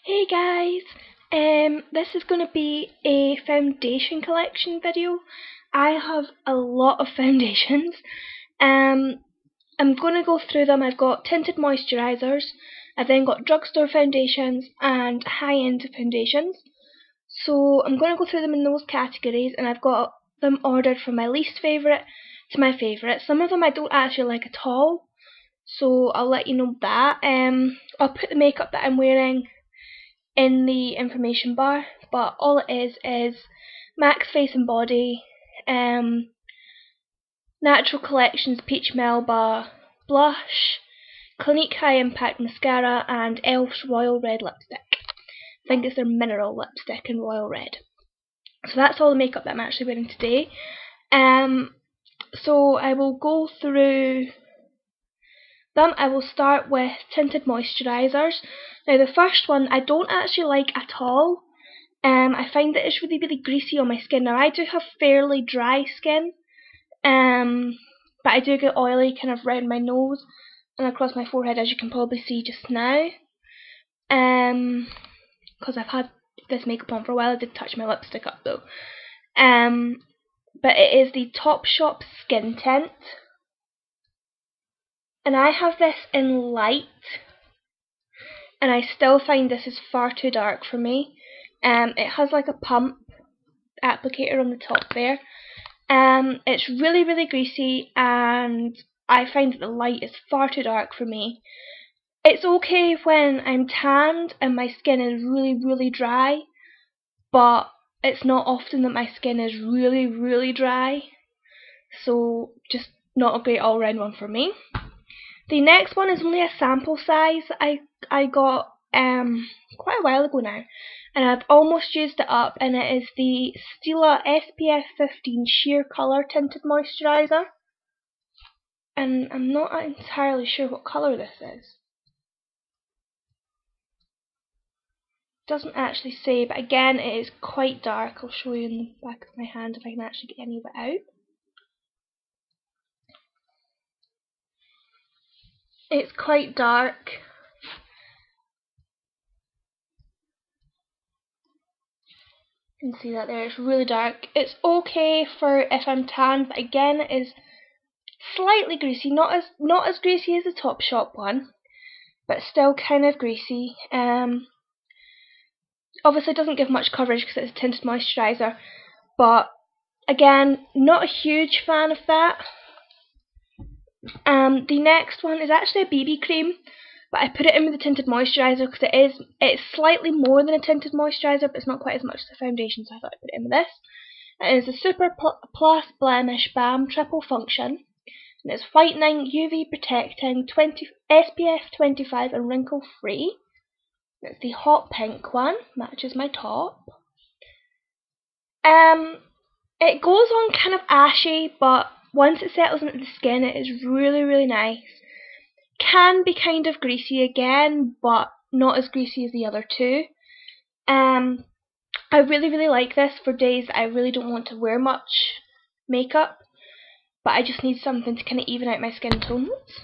Hey guys, this is going to be a foundation collection video. I have a lot of foundations. I'm going to go through them. I've got Tinted Moisturisers, I've then got Drugstore foundations and high-end foundations. So I'm going to go through them in those categories, and I've got them ordered from my least favourite to my favourite. Some of them I don't actually like at all, so I'll let you know that. I'll put the makeup that I'm wearing in the information bar, but all it is MAC's Face and Body, Natural Collections Peach Melba blush, Clinique High Impact mascara, and Elf's Royal Red lipstick. I think it's their mineral lipstick in Royal Red. So that's all the makeup that I'm actually wearing today. So I will go through them. I will start with Tinted Moisturisers. Now the first one I don't actually like at all. I find that it's really greasy on my skin. Now I do have fairly dry skin, but I do get oily kind of round my nose and across my forehead, as you can probably see just now. Because I've had this makeup on for a while. I did touch my lipstick up though. But it is the Topshop Skintint, and I have this in light, and I still find this is far too dark for me. It has like a pump applicator on the top there. It's really greasy, and I find that the light is far too dark for me. It's okay when I'm tanned and my skin is really dry, but it's not often that my skin is really dry, so just not a great all-round one for me. The next one is only a sample size I got quite a while ago now, and I've almost used it up, and it is the Stila SPF 15 Sheer Colour Tinted Moisturiser, and I'm not entirely sure what colour this is. Doesn't actually say, but again it is quite dark. I'll show you in the back of my hand if I can actually get any of it out. It's quite dark. You can see that there, it's really dark. It's okay for if I'm tan, but again it is slightly greasy, not as greasy as the Topshop one, but still kind of greasy. Obviously it doesn't give much coverage because it's a tinted moisturiser, but again, not a huge fan of that. The next one is actually a BB cream, but I put it in with the tinted moisturiser because it's slightly more than a tinted moisturiser, but it's not quite as much as a foundation, so I thought I'd put it in with this. It is a Super Plus Blemish Balm Triple Function, and it's whitening, UV protecting, SPF 25 and wrinkle free. It's the hot pink one, matches my top. It goes on kind of ashy, but once it settles into the skin, it is really nice. Can be kind of greasy again, but not as greasy as the other two. I really like this for days that I really don't want to wear much makeup, but I just need something to kind of even out my skin tones.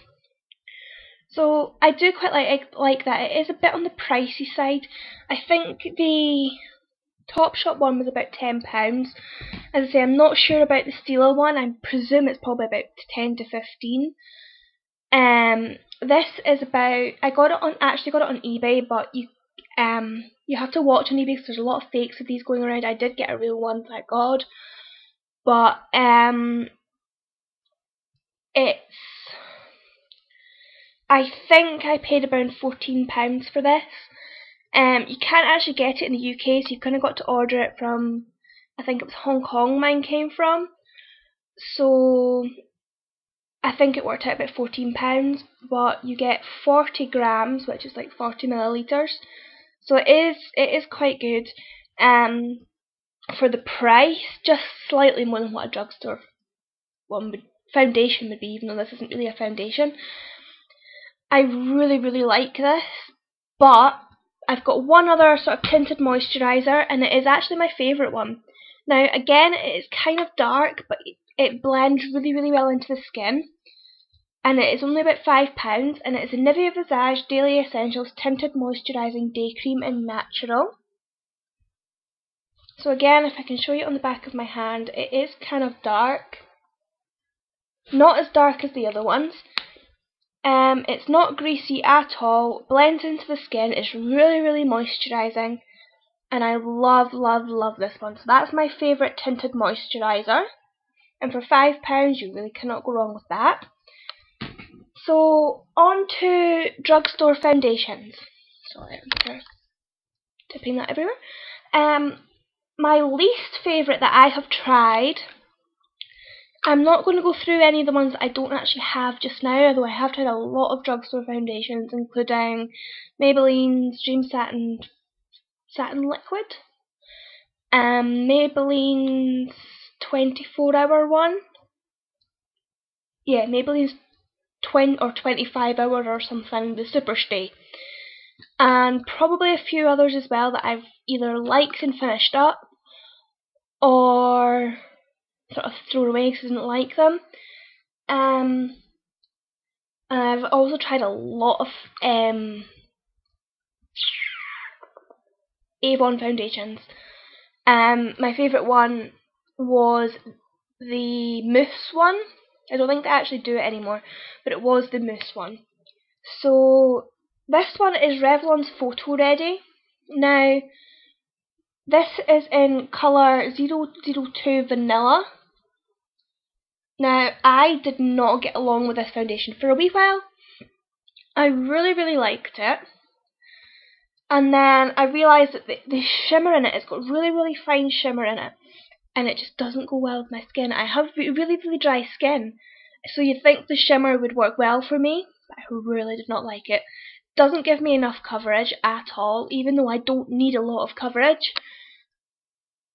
So I do quite like that. It is a bit on the pricey side. I think the Topshop one was about £10. As I say, I'm not sure about the Stila one. I presume it's probably about 10 to 15. This is about, I actually got it on eBay, but you have to watch on eBay because there's a lot of fakes of these going around. I did get a real one, thank God. But I think I paid about £14 for this. You can't actually get it in the UK, so you've kind of got to order it from, I think it was Hong Kong mine came from. So I think it worked out about £14, but you get 40 grams, which is like 40 millilitres. So it is quite good for the price, just slightly more than what a drugstore foundation would be, even though this isn't really a foundation. I really like this, but I've got one other sort of tinted moisturiser, and it is actually my favourite one. Now again, it is kind of dark, but it blends really well into the skin. and it is only about £5, and it is a Nivea Visage Daily Essentials Tinted Moisturising Day Cream in Natural. So again, if I can show you on the back of my hand, it is kind of dark. Not as dark as the other ones. It's not greasy at all, blends into the skin, it's really moisturising, and I love this one. So that's my favourite tinted moisturiser, and for £5 you really cannot go wrong with that. So on to drugstore foundations. Sorry, I'm tipping that everywhere. My least favourite that I have tried, I'm not going to go through any of the ones that I don't actually have just now, although I have tried a lot of drugstore foundations, including Maybelline's Dream Satin Liquid, Maybelline's 24-hour one, yeah, Maybelline's 20 or 25-hour or something, the Super Stay, and probably a few others as well that I've either liked and finished up, or sort of thrown away because I didn't like them. And I've also tried a lot of Avon foundations. My favourite one was the Mousse one. I don't think they actually do it anymore, but it was the Mousse one. So this one is Revlon's Photoready. Now this is in colour 002 Vanilla. Now, I did not get along with this foundation for a wee while. I really liked it. And then I realised that the shimmer in it, it's got really fine shimmer in it. And it just doesn't go well with my skin. I have really dry skin. So you'd think the shimmer would work well for me, but I really did not like it. Doesn't give me enough coverage at all, even though I don't need a lot of coverage.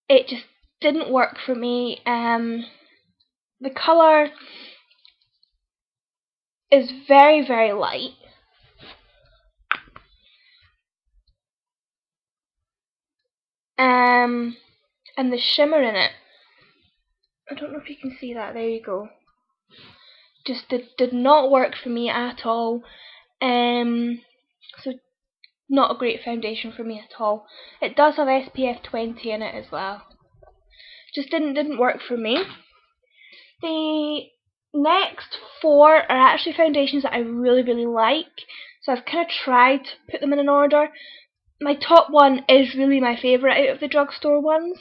It just didn't work for me. The colour is very light. And the shimmer in it, I don't know if you can see that, there you go. Just did not work for me at all. So not a great foundation for me at all. It does have SPF 20 in it as well. Just didn't work for me. The next four are actually foundations that I really like, so I've kind of tried to put them in an order. My top one is really my favourite out of the drugstore ones,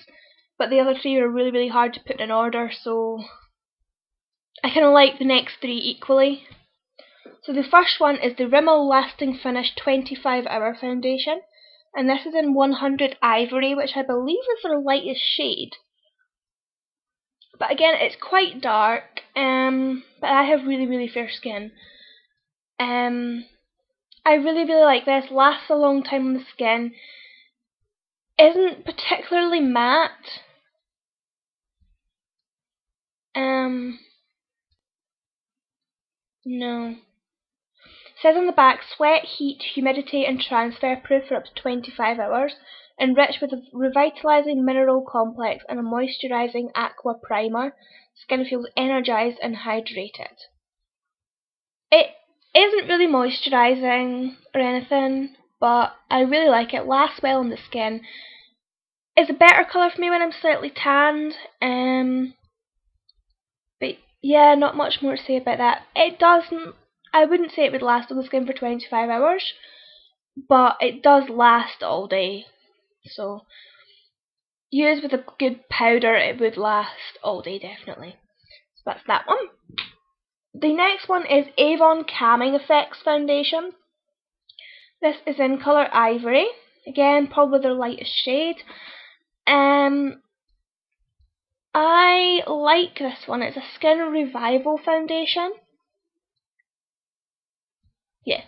but the other three are really hard to put in order, so I kind of like the next three equally. So the first one is the Rimmel Lasting Finish 25-hour foundation, and this is in 100 Ivory, which I believe is their lightest shade. But again, it's quite dark, but I have really fair skin. I really like this, lasts a long time on the skin, isn't particularly matte. No. It says on the back, sweat, heat, humidity and transfer proof for up to 25 hours, enriched with a revitalising mineral complex and a moisturising aqua primer. Skin feels energised and hydrated. It isn't really moisturising or anything, but I really like it. Lasts well on the skin. It's a better colour for me when I'm slightly tanned. But yeah, not much more to say about that. It doesn't. I wouldn't say it would last on the skin for 25 hours, but it does last all day. So used with a good powder, it would last all day definitely. So that's that one. The next one is Avon Calming Effects Foundation. This is in colour Ivory. Again, probably their lightest shade. I like this one. It's a Skin Revival Foundation. Yeah.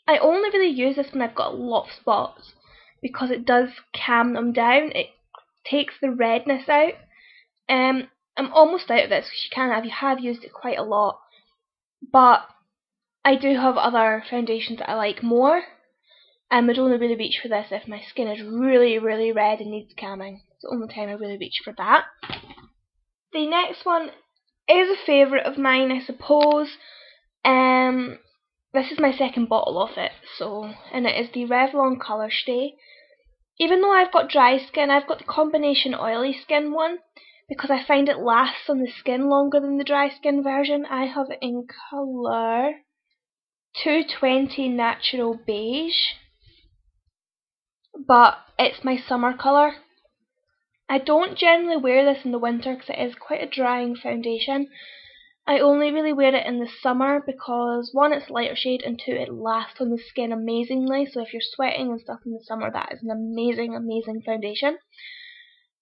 I only really use this when I've got a lot of spots, because it does calm them down. It takes the redness out. I'm almost out of this because you have used it quite a lot, but I do have other foundations that I like more, and would only really reach for this if my skin is really red and needs calming. It's the only time I really reach for that. The next one is a favourite of mine, I suppose. This is my second bottle of it, and it is the Revlon Colour Stay. Even though I've got dry skin, I've got the combination oily skin one, because I find it lasts on the skin longer than the dry skin version. I have it in colour 220 Natural Beige, but it's my summer colour. I don't generally wear this in the winter because it is quite a drying foundation. I only really wear it in the summer because 1, it's a lighter shade, and 2, it lasts on the skin amazingly. So if you're sweating and stuff in the summer, that is an amazing, amazing foundation.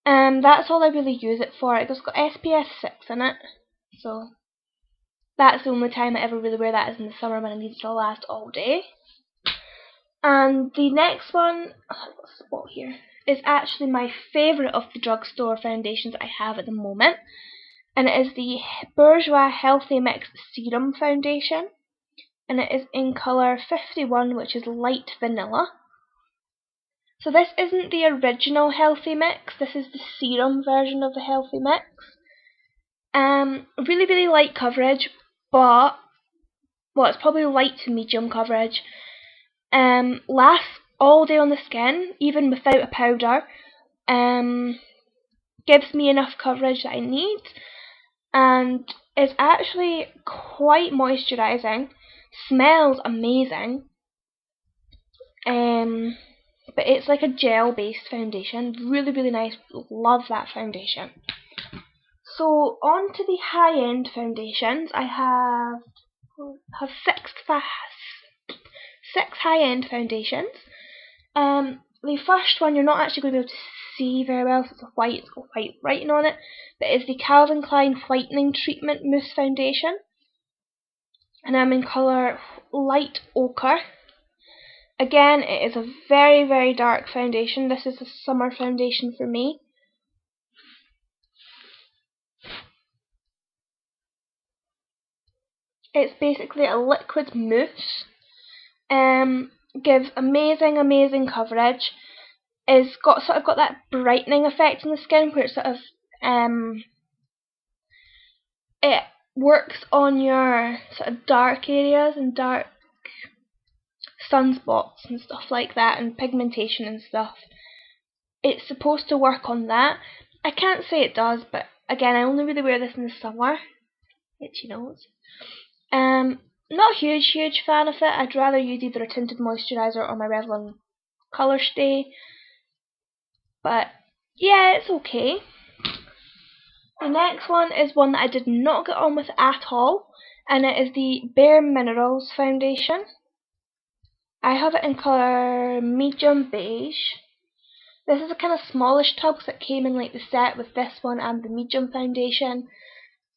That's all I really use it for. It's got SPF 6 in it, so that's the only time I ever really wear that, is in the summer when I need it to last all day. And the next one, I've got a spot here, is actually my favourite of the drugstore foundations I have at the moment. And it is the Bourjois Healthy Mix Serum Foundation. And it is in colour 51, which is light vanilla. So this isn't the original Healthy Mix, this is the serum version of the Healthy Mix. Really, really light coverage, but, well, it's probably light to medium coverage. Lasts all day on the skin, even without a powder. Gives me enough coverage that I need, and is actually quite moisturising. Smells amazing. But it's like a gel based foundation. Really, really nice. Love that foundation. So on to the high end foundations. I have six high end foundations. The first one you're not actually going to be able to see very well, so it's white, it's got white writing on it, but it's the Calvin Klein Whitening Treatment Mousse Foundation, and I'm in colour light ochre. Again, it is a very, very dark foundation. This is a summer foundation for me. It's basically a liquid mousse. Gives amazing, amazing coverage. It's got that brightening effect on the skin, where it it works on your sort of dark areas and dark sunspots and stuff like that, and pigmentation and stuff. It's supposed to work on that. I can't say it does, but again, I only really wear this in the summer. Itchy nose. Not a huge fan of it. I'd rather use either a Tinted Moisturiser or my Revlon Colour Stay. But yeah, it's okay. The next one is one that I did not get on with at all, and it is the Bare Minerals foundation. I have it in colour medium beige. This is a kind of smallish tub, because it came in like the set with this one and the medium foundation,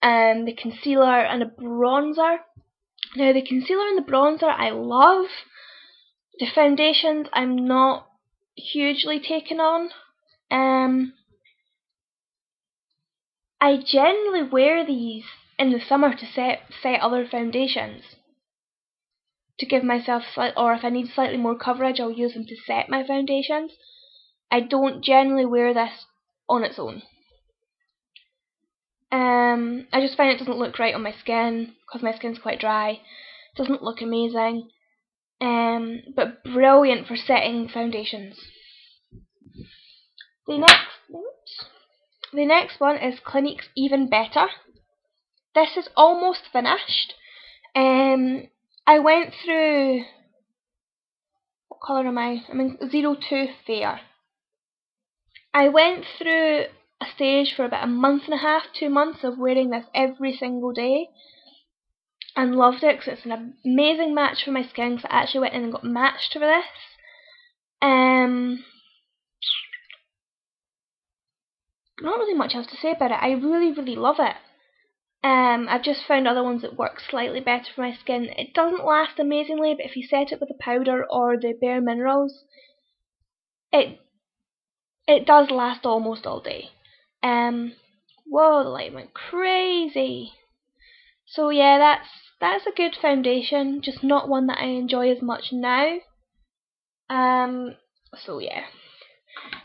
and the concealer and a bronzer. Now the concealer and the bronzer I love. The foundations I'm not hugely taken on. I generally wear these in the summer to set other foundations, to give myself or if I need slightly more coverage, I'll use them to set my foundations. I don't generally wear this on its own. I just find it doesn't look right on my skin, because my skin's quite dry. It doesn't look amazing, but brilliant for setting foundations. The next one is Clinique's Even Better. This is almost finished. I went through, what colour am I? I'm in 02 Fair. I went through a stage for about a month and a half, 2 months of wearing this every single day, and loved it because it's an amazing match for my skin, because I actually went in and got matched for this. Not really much else to say about it. I really, really love it. I've just found other ones that work slightly better for my skin. It doesn't last amazingly, but if you set it with a powder or the Bare Minerals, it does last almost all day. Whoa, the light went crazy. So yeah, that's a good foundation, just not one that I enjoy as much now. So yeah.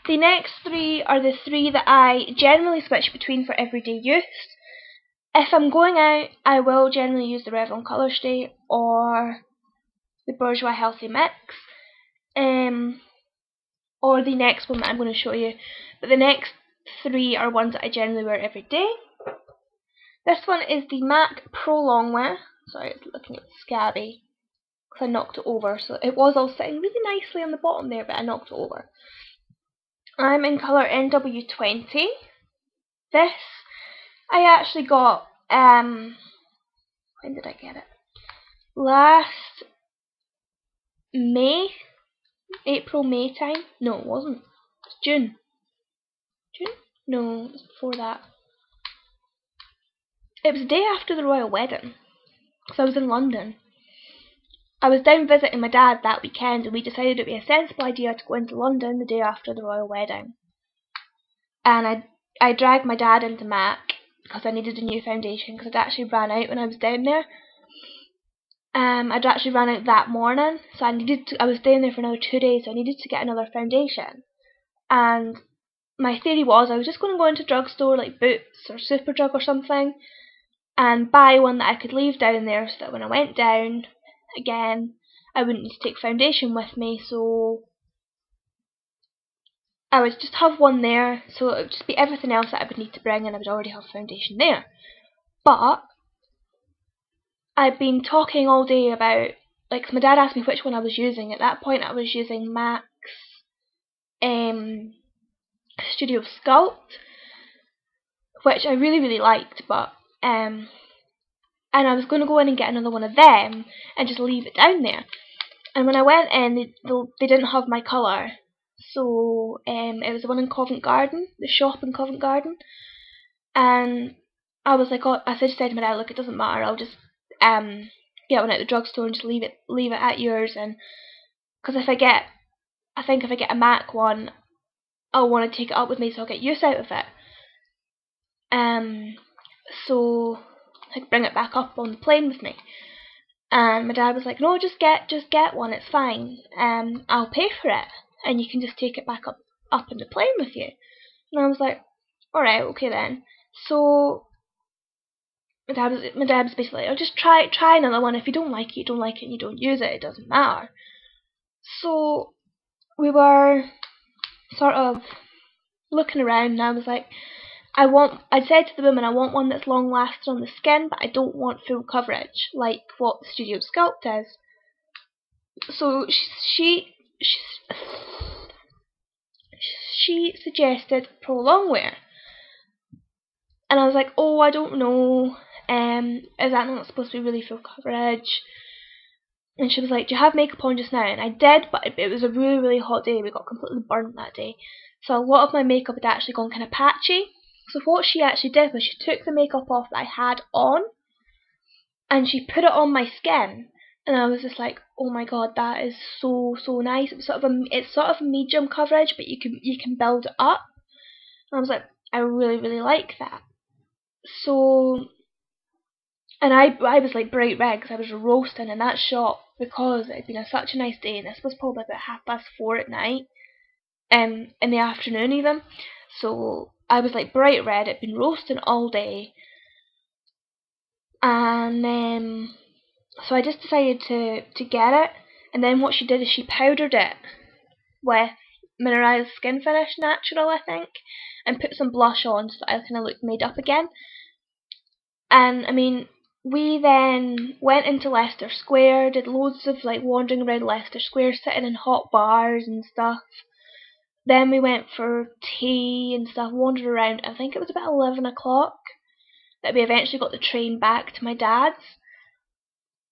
The next three are the three that I generally switch between for everyday use. If I'm going out, I will generally use the Revlon Colour Stay or the Bourjois Healthy Mix, or the next one that I'm going to show you. But the next three are ones that I generally wear every day. This one is the MAC Pro Longwear. Sorry, it's looking a bit scabby because I knocked it over. So it was all sitting really nicely on the bottom there, but I knocked it over. I'm in colour NW20. This I actually got, when did I get it? Last May? April, May time? No, it wasn't. It's June. June? No, it was before that. It was the day after the royal wedding, because I was in London. I was down visiting my dad that weekend, and we decided it would be a sensible idea to go into London the day after the royal wedding. And I dragged my dad into MAC because I needed a new foundation, because I'd actually ran out when I was down there. I'd actually ran out that morning, so I was down there for another 2 days, so I needed to get another foundation. And my theory was I was just going to go into Drugstore like Boots or Superdrug or something and buy one that I could leave down there, so that when I went down again I wouldn't need to take foundation with me, so I would just have one there, so it would just be everything else that I would need to bring and I would already have foundation there. But I've been talking all day about, like, my dad asked me which one I was using. At that point I was using MAC's Studio Sculpt, which I really liked, but and I was going to go in and get another one of them and just leave it down there. And when I went in, they didn't have my colour, so it was the one in Covent Garden, the shop in Covent Garden, and I was like, oh, I said to my dad, look, it doesn't matter, I'll just get one at the drugstore and just leave it at yours, and because if I get a MAC one, I'll want to take it up with me, so I'll get use out of it. So I could bring it back up on the plane with me. And my dad was like, no, just get one, it's fine. I'll pay for it, and you can just take it back up on the plane with you. And I was like, alright, okay then. So my dad was basically like, oh, just try another one. If you don't like it, you don't like it, and you don't use it, it doesn't matter. So we were sort of looking around, and I was like, I said to the woman, I want one that's long lasting on the skin, but I don't want full coverage like what the Studio Sculpt is. So she suggested Pro Longwear, and I was like, oh, I don't know, is that not supposed to be really full coverage? And she was like, do you have makeup on just now? And I did, but it was a really hot day. We got completely burnt that day, so a lot of my makeup had actually gone kind of patchy. So what she actually did was she took the makeup off that I had on and she put it on my skin, and I was just like, oh my god, that is so nice. It's sort of a medium coverage, but you can build it up. And I was like, I really like that. So, and I was like bright red because I was roasting in that shop because it had been such a nice day, and this was probably about 4:30 at night, in the afternoon even. So I was like bright red. I'd been roasting all day, and so I just decided to get it. And then what she did is she powdered it with mineralized skin finish natural, I think, and put some blush on so I kind of looked made up again. And I mean, we then went into Leicester Square, did loads of like wandering around Leicester Square, sitting in hot bars and stuff. Then we went for tea and stuff, wandered around. I think it was about 11 o'clock that we eventually got the train back to my dad's.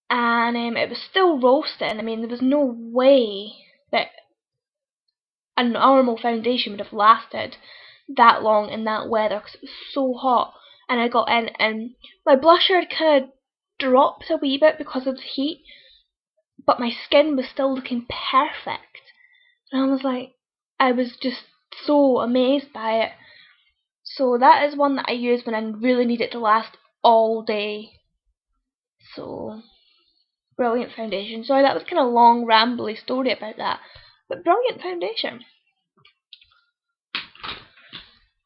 And it was still roasting. I mean, there was no way that a normal foundation would have lasted that long in that weather because it was so hot. And I got in and my blusher had kind of dropped a wee bit because of the heat, but my skin was still looking perfect. And I was like, I was just so amazed by it. So that is one that I use when I really need it to last all day. So, brilliant foundation. Sorry, that was kind of a long, rambly story about that, but brilliant foundation.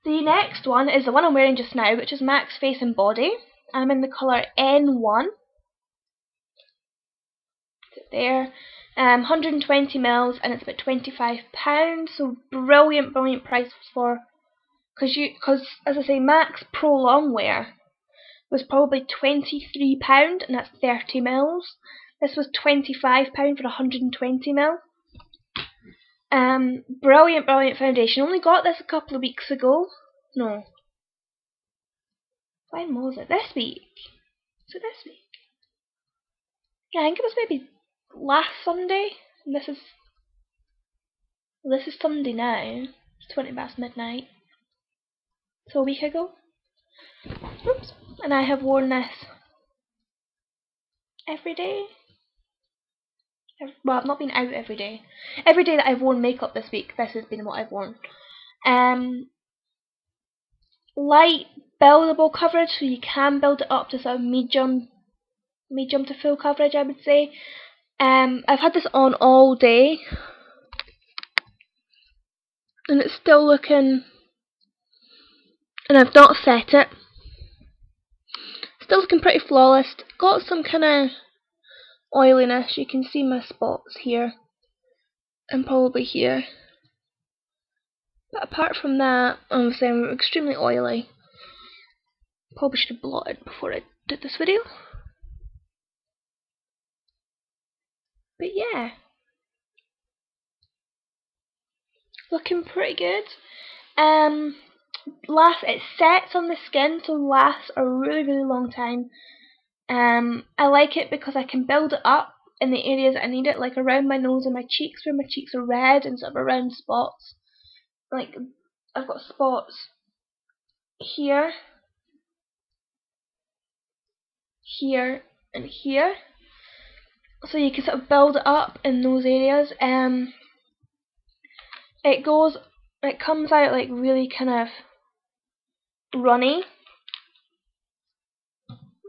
The next one is the one I'm wearing just now, which is MAC's Face and Body. I'm in the colour N1. There, 120 mils, and it's about £25. So brilliant price for, because as I say, Max Pro Longwear was probably £23, and that's 30 mils. This was £25 for 120 mils. Brilliant foundation. Only got this a couple of weeks ago. No. When was it? This week? Was it this week? Yeah, I think it was maybe last Sunday. And this is Sunday now. It's 20 past midnight. So a week ago. Oops. And I have worn this every day. Well, I've not been out every day. Every day that I've worn makeup this week, this has been what I've worn. Light buildable coverage, so you can build it up to sort of medium to full coverage, I would say. I've had this on all day, and it's still looking, and I've not set it. Still looking pretty flawless. Got some kind of oiliness. You can see my spots here, and probably here. But apart from that, obviously I'm extremely oily. Probably should have blotted before I did this video. But yeah, looking pretty good. It sets on the skin, so lasts a really long time. I like it because I can build it up in the areas that I need it, like around my nose and my cheeks, where my cheeks are red, and sort of around spots. Like, I've got spots here, here, and here. So you can sort of build it up in those areas. It comes out like really kind of runny.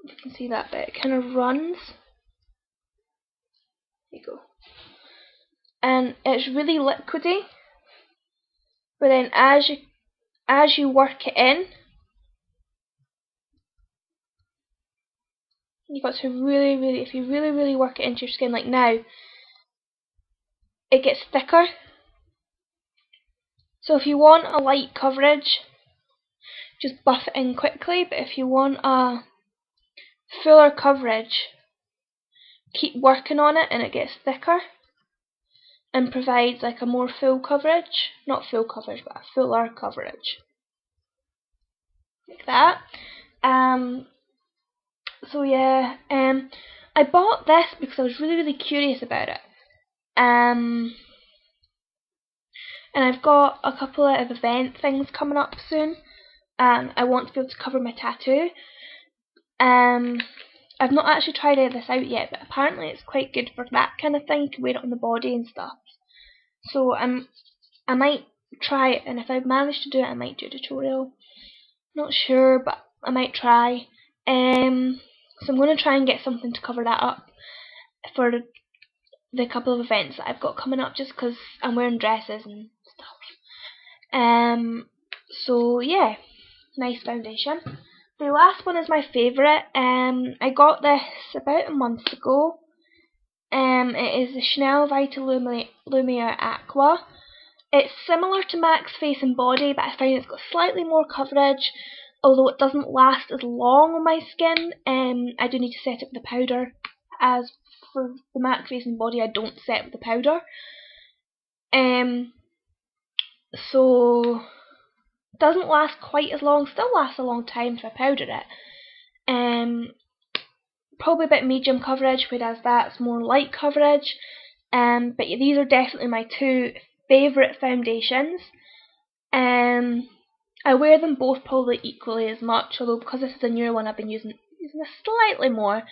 You can see that bit. It kind of runs. There you go. And it's really liquidy. But then as you work it in, you've got to really, if you really work it into your skin, like now, it gets thicker. So if you want a light coverage, just buff it in quickly. But if you want a fuller coverage, keep working on it, and it gets thicker and provides like a more full coverage. Not full coverage, but a fuller coverage. Like that. So yeah, I bought this because I was really curious about it. And I've got a couple of event things coming up soon, and I want to be able to cover my tattoo. I've not actually tried any of this out yet, but apparently it's quite good for that kind of thing. You can wear it on the body and stuff. So I might try it, and if I manage to do it, I might do a tutorial. Not sure, but I might try. So I'm going to try and get something to cover that up for the couple of events that I've got coming up, just because I'm wearing dresses and stuff. So yeah, nice foundation. The last one is my favourite. I got this about a month ago. It is the Chanel Vita Lumiere Aqua. It's similar to Max Face and Body, but I find it's got slightly more coverage, although it doesn't last as long on my skin. I do need to set it with the powder. As for the Max Face and Body, I don't set with the powder. So it doesn't last quite as long. Still lasts a long time if I powder it. Probably a bit medium coverage, whereas that's more light coverage. But yeah, these are definitely my two favourite foundations. I wear them both probably equally as much, although because this is a newer one, I've been using this slightly more.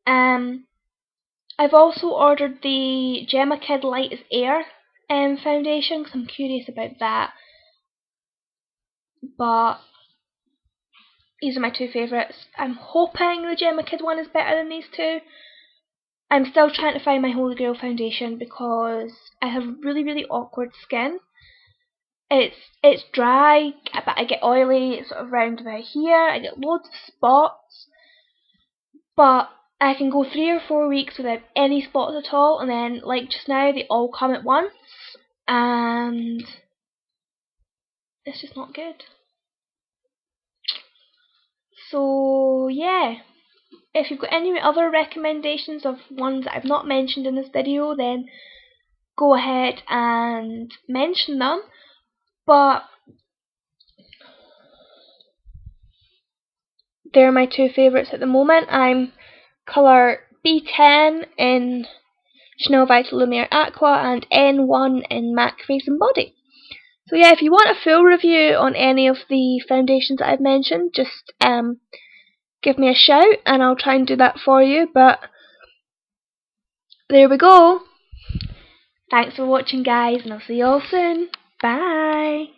I've also ordered the Gemma Kid Light as Air foundation, because I'm curious about that. But these are my two favourites. I'm hoping the Gemma Kid one is better than these two. I'm still trying to find my Holy Grail foundation because I have really awkward skin. It's dry, but I get oily sort of round about here. I get loads of spots. but I can go 3 or 4 weeks without any spots at all, and then like just now they all come at once, and it's just not good. So yeah, if you've got any other recommendations of ones that I've not mentioned in this video, then go ahead and mention them. But they're my two favourites at the moment. I'm colour B10 in Chanel Vital Lumiere Aqua and N1 in MAC Face and Body. So yeah, if you want a full review on any of the foundations that I've mentioned, just give me a shout and I'll try and do that for you. But there we go. Thanks for watching, guys, and I'll see you all soon. Bye.